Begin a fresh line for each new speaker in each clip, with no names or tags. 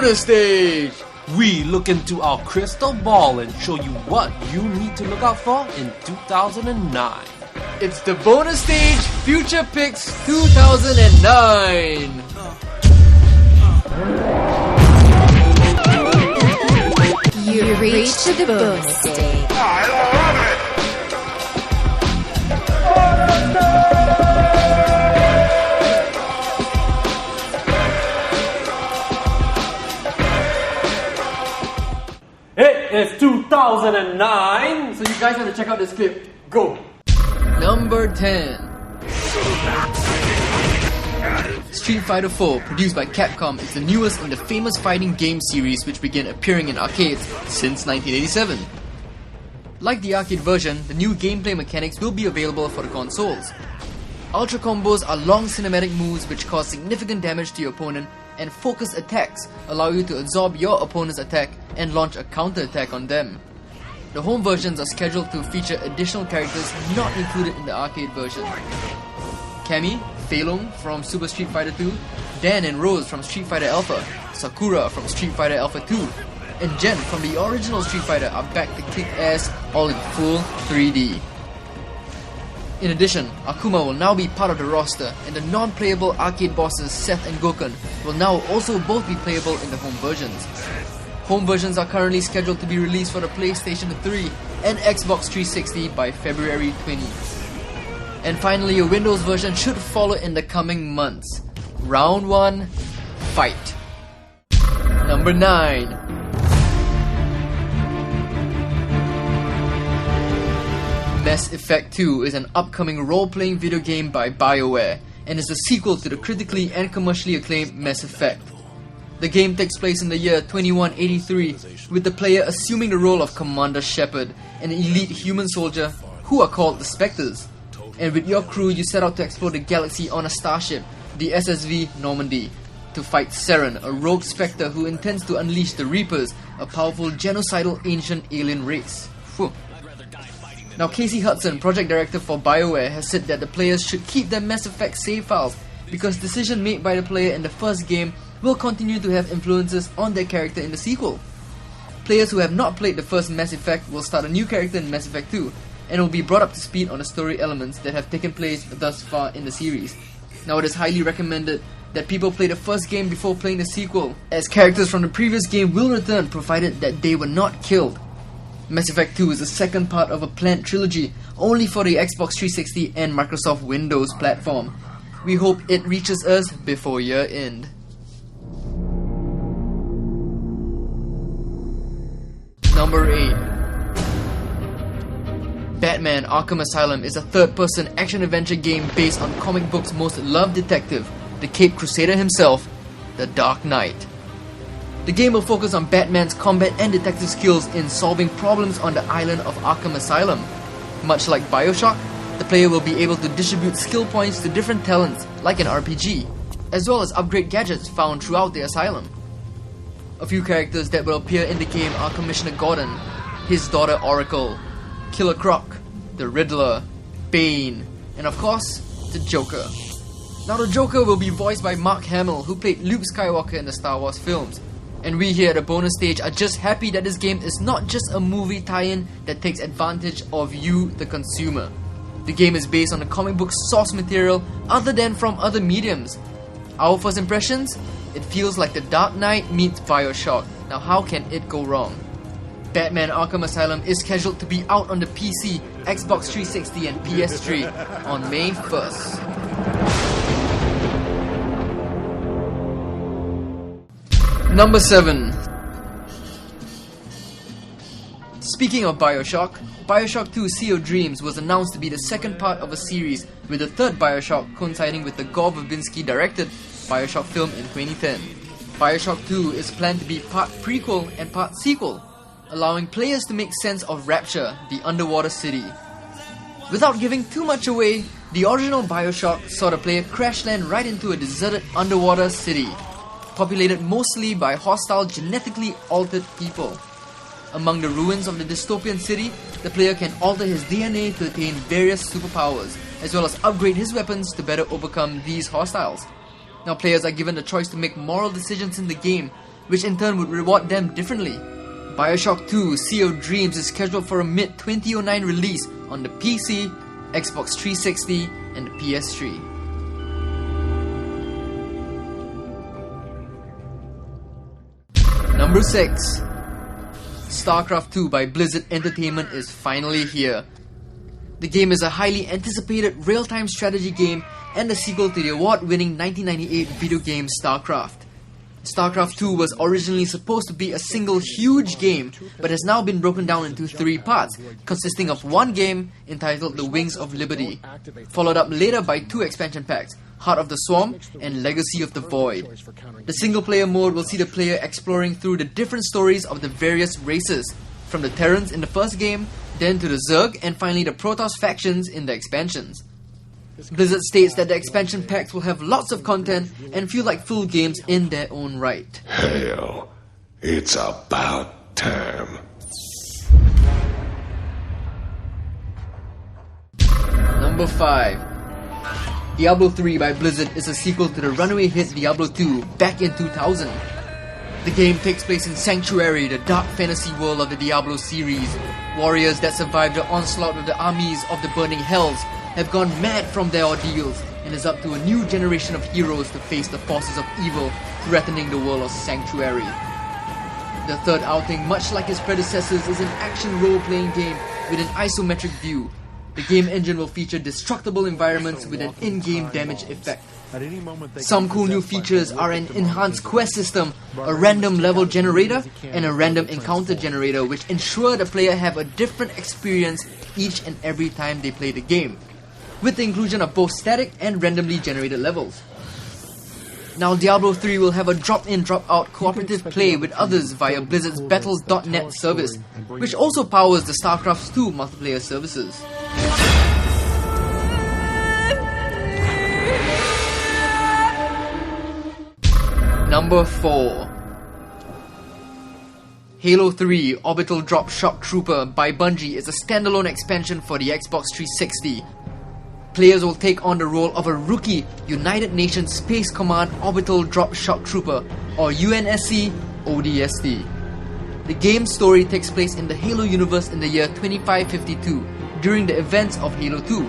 bonus stage!
We look into our crystal ball and show you what you need to look out for in 2009.
It's the bonus stage Future Picks 2009!
You reached the bonus stage.
I love it!
It is 2009!
So you guys have to check out this clip. Go! Number 10. Street Fighter IV, produced by Capcom, is the newest in the famous fighting game series which began appearing in arcades since 1987. Like the arcade version, the new gameplay mechanics will be available for the consoles. Ultra combos are long cinematic moves which cause significant damage to your opponent, and focus attacks allow you to absorb your opponent's attack and launch a counter attack on them. The home versions are scheduled to feature additional characters not included in the arcade version. Cammy, Fei Long from Super Street Fighter II, Dan and Rose from Street Fighter Alpha, Sakura from Street Fighter Alpha 2, and Jen from the original Street Fighter are back to kick ass all in full 3D. In addition, Akuma will now be part of the roster, and the non-playable arcade bosses Seth and Gokun will now also both be playable in the home versions. Home versions are currently scheduled to be released for the PlayStation 3 and Xbox 360 by February 20. And finally, a Windows version should follow in the coming months. Round 1, fight! Number 9. Mass Effect 2 is an upcoming role-playing video game by BioWare and is a sequel to the critically and commercially acclaimed Mass Effect. The game takes place in the year 2183, with the player assuming the role of Commander Shepard, an elite human soldier who are called the Spectres. And with your crew, you set out to explore the galaxy on a starship, the SSV Normandy, to fight Saren, a rogue Spectre who intends to unleash the Reapers, a powerful genocidal ancient alien race. Phew. Now, Casey Hudson, project director for BioWare, has said that the players should keep their Mass Effect save files because decisions made by the player in the first game will continue to have influences on their character in the sequel. Players who have not played the first Mass Effect will start a new character in Mass Effect 2 and will be brought up to speed on the story elements that have taken place thus far in the series. Now, it is highly recommended that people play the first game before playing the sequel, as characters from the previous game will return provided that they were not killed. Mass Effect 2 is the second part of a planned trilogy only for the Xbox 360 and Microsoft Windows platform. We hope it reaches us before year end. Number 8. Batman Arkham Asylum is a third-person action-adventure game based on comic books' most loved detective, the Caped Crusader himself, the Dark Knight. The game will focus on Batman's combat and detective skills in solving problems on the island of Arkham Asylum. Much like Bioshock, the player will be able to distribute skill points to different talents like an RPG, as well as upgrade gadgets found throughout the asylum. A few characters that will appear in the game are Commissioner Gordon, his daughter Oracle, Killer Croc, the Riddler, Bane, and of course, the Joker. Now, the Joker will be voiced by Mark Hamill, who played Luke Skywalker in the Star Wars films. And we here at the bonus stage are just happy that this game is not just a movie tie-in that takes advantage of you, the consumer. The game is based on the comic book source material other than from other mediums. Our first impressions? It feels like The Dark Knight meets Bioshock. Now, how can it go wrong? Batman Arkham Asylum is scheduled to be out on the PC, Xbox 360 and PS3 on May 1st. Number 7. Speaking of Bioshock, Bioshock II Sea of Dreams was announced to be the second part of a series, with the third Bioshock coinciding with the Gore Verbinski-directed Bioshock film in 2010. Bioshock 2 is planned to be part prequel and part sequel, allowing players to make sense of Rapture, the underwater city. Without giving too much away, the original Bioshock saw the player crash land right into a deserted underwater city, populated mostly by hostile genetically altered people. Among the ruins of the dystopian city, the player can alter his DNA to attain various superpowers, as well as upgrade his weapons to better overcome these hostiles. Now, players are given the choice to make moral decisions in the game, which in turn would reward them differently. Bioshock II Sea of Dreams is scheduled for a mid-2009 release on the PC, Xbox 360 and the PS3. Number 6. Starcraft II by Blizzard Entertainment is finally here. The game is a highly anticipated real-time strategy game and a sequel to the award-winning 1998 video game Starcraft. Starcraft II was originally supposed to be a single huge game, but has now been broken down into 3 parts, consisting of one game entitled The Wings of Liberty, followed up later by 2 expansion packs, Heart of the Swarm and Legacy of the Void. The single-player mode will see the player exploring through the different stories of the various races, from the Terrans in the first game, then to the Zerg, and finally the Protoss factions in the expansions. Blizzard states that the expansion packs will have lots of content and feel like full games in their own right.
Hell, it's about time.
Number 5. Diablo III by Blizzard is a sequel to the runaway hit Diablo II back in 2000. The game takes place in Sanctuary, the dark fantasy world of the Diablo series. Warriors that survived the onslaught of the armies of the burning hells have gone mad from their ordeals, and it's up to a new generation of heroes to face the forces of evil threatening the world of Sanctuary. The third outing, much like its predecessors, is an action role-playing game with an isometric view. The game engine will feature destructible environments with an in-game damage effect. Some cool new features are an enhanced quest system, a random level generator, and a random encounter generator, which ensure the player have a different experience each and every time they play the game, with the inclusion of both static and randomly generated levels. Now Diablo 3 will have a drop-in drop-out cooperative play with others via Blizzard's Battles.net service, which also powers the Starcraft II multiplayer services. Number 4. Halo 3 Orbital Drop Shock Trooper by Bungie is a standalone expansion for the Xbox 360. Players will take on the role of a rookie United Nations Space Command Orbital Drop Shock Trooper, or UNSC ODST. The game's story takes place in the Halo universe in the year 2552, during the events of Halo 2.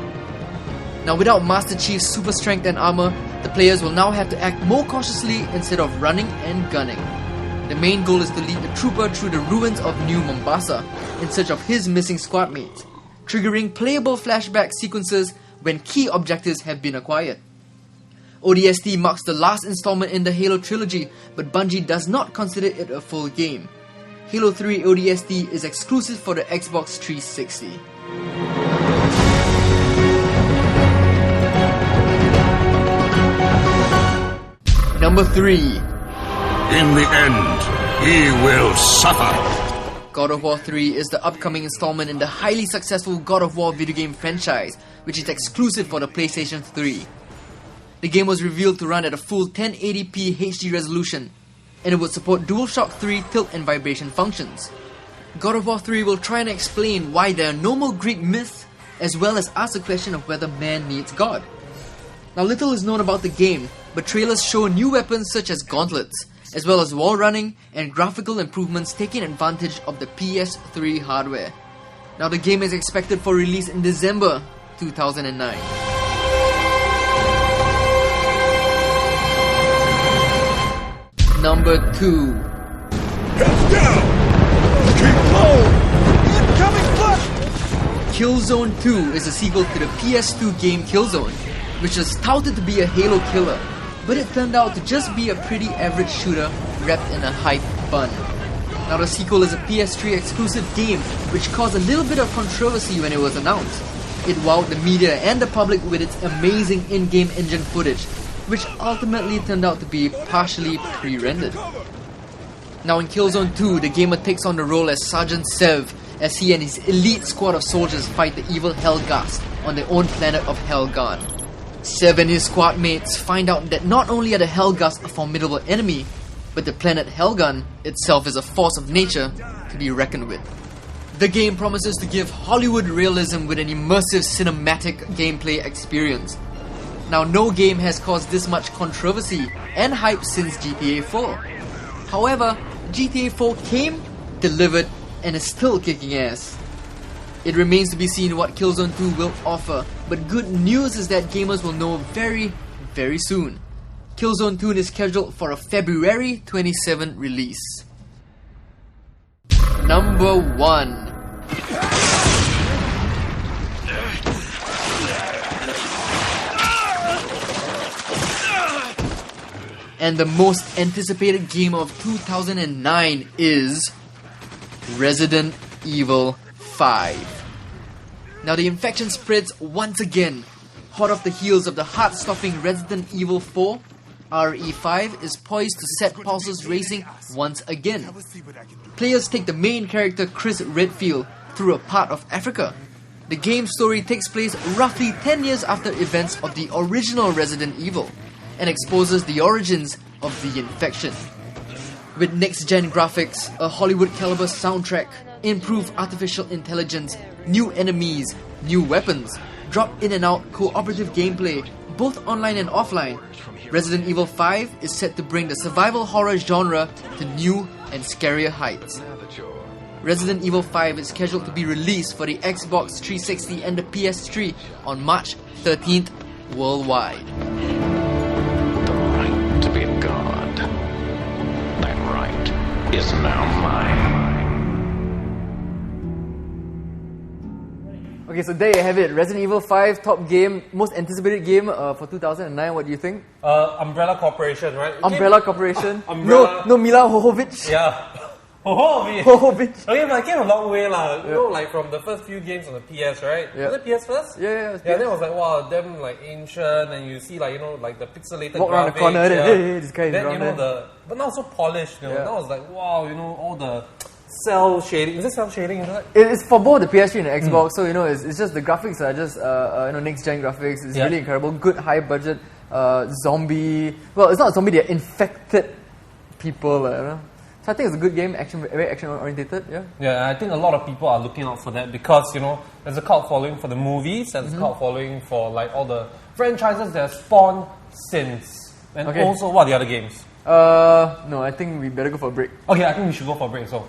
Now without Master Chief's super strength and armor, the players will now have to act more cautiously instead of running and gunning. The main goal is to lead the trooper through the ruins of New Mombasa in search of his missing squad mates, triggering playable flashback sequences when key objectives have been acquired. ODST marks the last installment in the Halo trilogy, but Bungie does not consider it a full game. Halo 3 ODST is exclusive for the Xbox 360. Number 3.
In the end, he will suffer.
God of War 3 is the upcoming installment in the highly successful God of War video game franchise, which is exclusive for the PlayStation 3. The game was revealed to run at a full 1080p HD resolution, and it would support DualShock 3 tilt and vibration functions. God of War 3 will try and explain why there are no more Greek myths, as well as ask the question of whether man needs God. Now little is known about the game, but trailers show new weapons such as gauntlets, as well as wall running and graphical improvements taking advantage of the PS3 hardware. Now the game is expected for release in December 2009. Number 2.
Heads down! Keep low! Incoming flash!
Killzone 2 is a sequel to the PS2 game Killzone, which was touted to be a Halo killer, but it turned out to just be a pretty average shooter wrapped in a hype bun. Now the sequel is a PS3 exclusive game, which caused a little bit of controversy when it was announced. It wowed the media and the public with its amazing in-game engine footage, which ultimately turned out to be partially pre-rendered. Now in Killzone 2, the gamer takes on the role as Sergeant Sev, as he and his elite squad of soldiers fight the evil Helghast on their own planet of Helgon. Sev and his squad mates find out that not only are the Helghast a formidable enemy, but the planet Helgon itself is a force of nature to be reckoned with. The game promises to give Hollywood realism with an immersive cinematic gameplay experience. Now no game has caused this much controversy and hype since GTA 4. However, GTA 4 came, delivered, and is still kicking ass. It remains to be seen what Killzone 2 will offer, but good news is that gamers will know very, very soon. Killzone 2 is scheduled for a February 27 release. Number 1. And the most anticipated game of 2009 is Resident Evil 5. Now the infection spreads once again. Hot off the heels of the heart-stopping Resident Evil 4, RE5 is poised to set pulses racing once again. Players take the main character Chris Redfield through a part of Africa. The game's story takes place roughly 10 years after events of the original Resident Evil and exposes the origins of the infection. With next-gen graphics, a Hollywood-caliber soundtrack, improved artificial intelligence, new enemies, new weapons, drop in and out cooperative gameplay, both online and offline, Resident Evil 5 is set to bring the survival horror genre to new and scarier heights. Resident Evil 5 is scheduled to be released for the Xbox 360 and the PS3 on March 13th worldwide.
To be a god. That right is now mine.
Okay, so there you have it. Resident Evil 5, top game, most anticipated game for 2009. What do you think?
Umbrella Corporation, right?
Umbrella Corporation.
Umbrella.
No, Mila Jovovich.
Yeah. Jovovich.
Jovovich.
Okay, but it came a long way, lah. You know, like from the first few games on the PS, right?
Yeah.
Was it PS first?
Yeah.
Yeah, then it was like, wow, them like ancient, and you see like, you know, like the pixelated
Walk around the
graphics,
corner,
yeah.
hey, this guy is
then
around
you know
there.
but now so polished, you know.
Yeah.
Now it's like, wow, you know, all the cell shading. Is it cell shading? Is it?
It's for both the PS3 and the Xbox, so you know, it's just the graphics are just next gen graphics. It's really incredible, good high budget zombie. Well, it's not zombie; they're infected people. You know? So I think it's a good game, very action oriented. Yeah.
Yeah, I think a lot of people are looking out for that because you know there's a cult following for the movies, there's a cult following for like all the franchises that have spawned since, and also what are the other games?
No, I think we better go for a break.
Okay, I think we should go for a break. So.